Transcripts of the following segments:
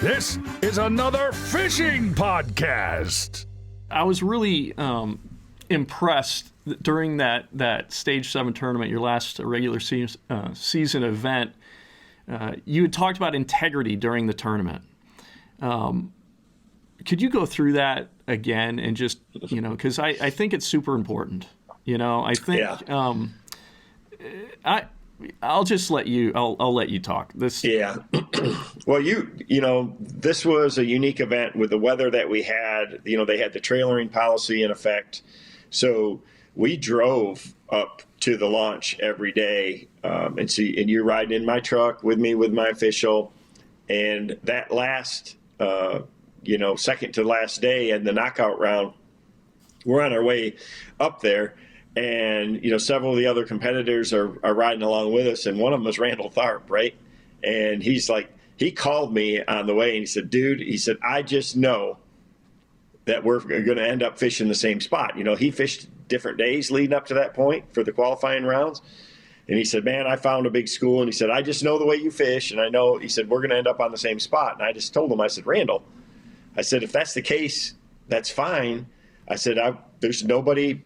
This is another fishing podcast. I was really impressed during that Stage 7 tournament, your last regular season event. You had talked about integrity during the tournament. Could you go through that again and just, because I think it's super important. I think I'll just let you. I'll let you talk. Yeah. Well, this was a unique event with the weather that we had. They had the trailering policy in effect, so we drove up to the launch every day, and you're riding in my truck with me with my official, and that last, second to last day and the knockout round, we're on our way up there. And, several of the other competitors are riding along with us. And one of them was Randall Tharp, right? And he called me on the way and he said, dude, I just know that we're going to end up fishing the same spot. He fished different days leading up to that point for the qualifying rounds. And he said, man, I found a big school. And he said, I just know the way you fish. And I know, he said, we're going to end up on the same spot. And I just told him, I said, Randall, I said, if that's the case, that's fine. I said, there's nobody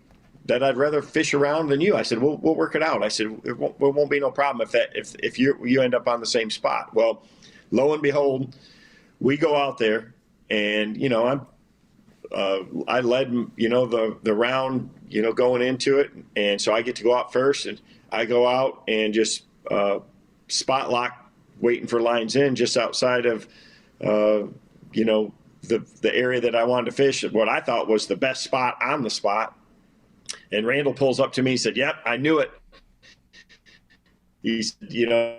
that I'd rather fish around than you. I said, we'll work it out. I said, it won't be no problem if you end up on the same spot. Well, lo and behold, we go out there, and I led the round going into it, and so I get to go out first, and I go out and just spot lock, waiting for lines in just outside of the area that I wanted to fish, what I thought was the best spot on the spot. And Randall pulls up to me and said, yep, I knew it. He said,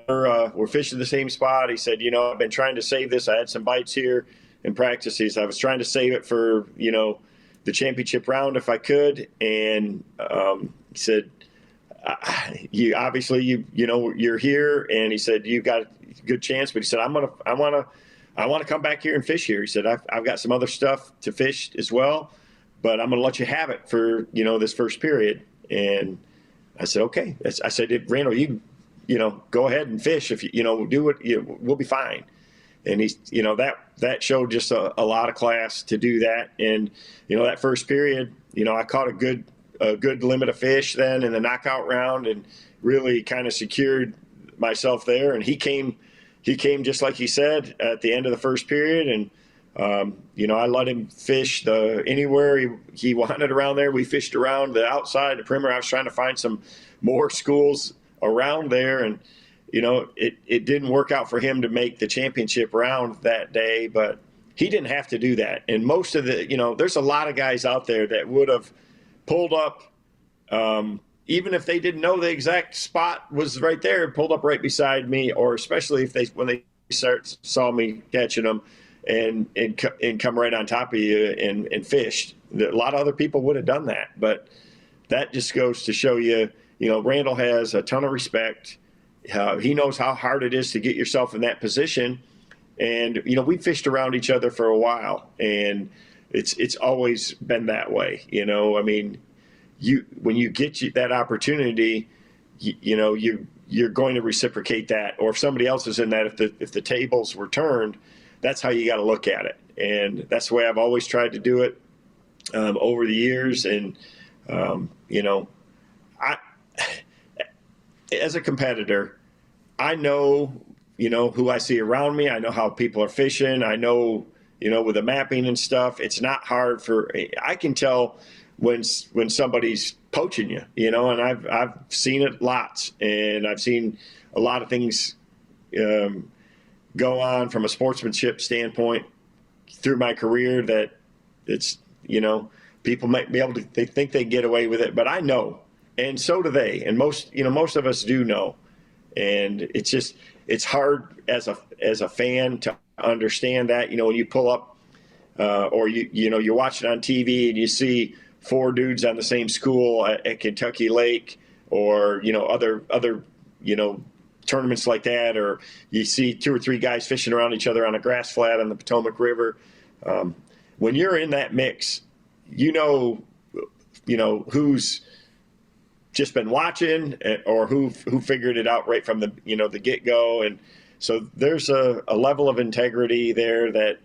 we're fishing the same spot. He said, I've been trying to save this. I had some bites here in practice. He said, I was trying to save it for, the championship round if I could. And he said, you're here. And he said, you've got a good chance. But he said, I want to come back here and fish here. He said, I've got some other stuff to fish as well, but I'm going to let you have it for, this first period. And I said, okay. I said, Randall, you go ahead and fish. If do it, we'll be fine. And he's, that showed just a lot of class to do that. And, that first period, I caught a good limit of fish then in the knockout round and really kind of secured myself there. And he came just like he said at the end of the first period. And, I let him fish anywhere he wanted around there. We fished around the outside, the perimeter. I was trying to find some more schools around there. And, it didn't work out for him to make the championship round that day, but he didn't have to do that. And most of there's a lot of guys out there that would have pulled up, even if they didn't know the exact spot was right there, pulled up right beside me, or especially when they saw me catching them and come right on top of you and fished. A lot of other people would have done that, but that just goes to show you, Randall has a ton of respect. He knows how hard it is to get yourself in that position. And, we fished around each other for a while, and it's always been that way. When you get that opportunity, you're going to reciprocate that. Or if somebody else is in that, if the tables were turned, that's how you got to look at it. And that's the way I've always tried to do it over the years. And, as a competitor, I know, who I see around me. I know how people are fishing. I know, with the mapping and stuff, it's not hard I can tell when somebody's poaching you, and I've seen it lots, and I've seen a lot of things go on from a sportsmanship standpoint through my career that it's, people might be able to, they think they get away with it, but I know. And so do they. And most of us do know. And it's hard as a fan to understand that, when you pull up or you're watching on TV and you see four dudes on the same school at Kentucky Lake or, other tournaments like that, or you see two or three guys fishing around each other on a grass flat on the Potomac River. When you're in that mix, who's just been watching or who figured it out right from the the get-go. And So there's a level of integrity there that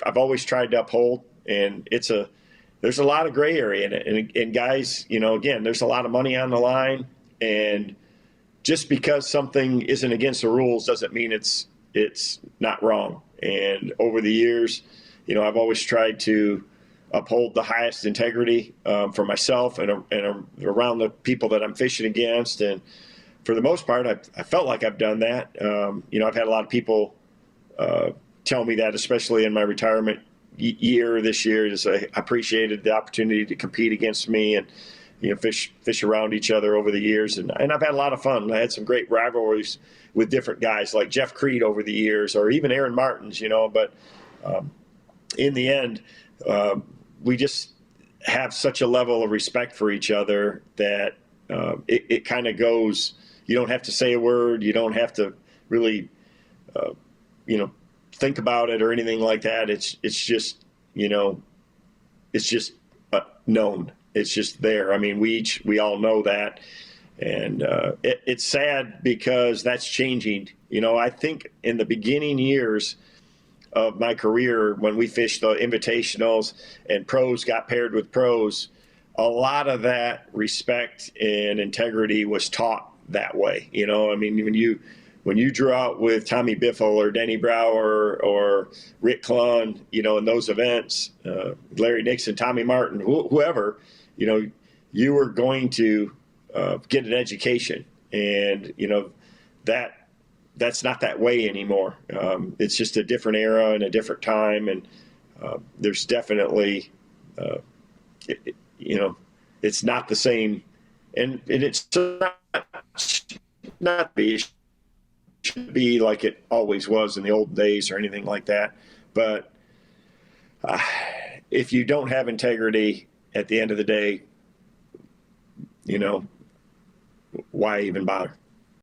I've always tried to uphold, and there's a lot of gray area in it. And guys, again, there's a lot of money on the line, and just because something isn't against the rules doesn't mean it's not wrong. And over the years, I've always tried to uphold the highest integrity for myself and around the people that I'm fishing against. And for the most part, I felt like I've done that. I've had a lot of people tell me that, especially in my retirement year this year, is I appreciated the opportunity to compete against me and fish around each other over the years, and I've had a lot of fun. I had some great rivalries with different guys like Jeff Creed over the years, or even Aaron Martins. But in the end, we just have such a level of respect for each other that it kind of goes. You don't have to say a word. You don't have to really, think about it or anything like that. It's just known. It's just there. I mean, we all know that, and it's sad because that's changing. I think in the beginning years of my career, when we fished the invitationals and pros got paired with pros, a lot of that respect and integrity was taught that way. I mean, when you drew out with Tommy Biffle or Denny Brower or Rick Clunn, in those events, Larry Nixon, Tommy Martin, whoever, you were going to get an education, and that's not that way anymore. It's just a different era and a different time, and there's definitely, it's not the same, and it's not be. Should be like it always was in the old days or anything like that. But if you don't have integrity at the end of the day, why even bother?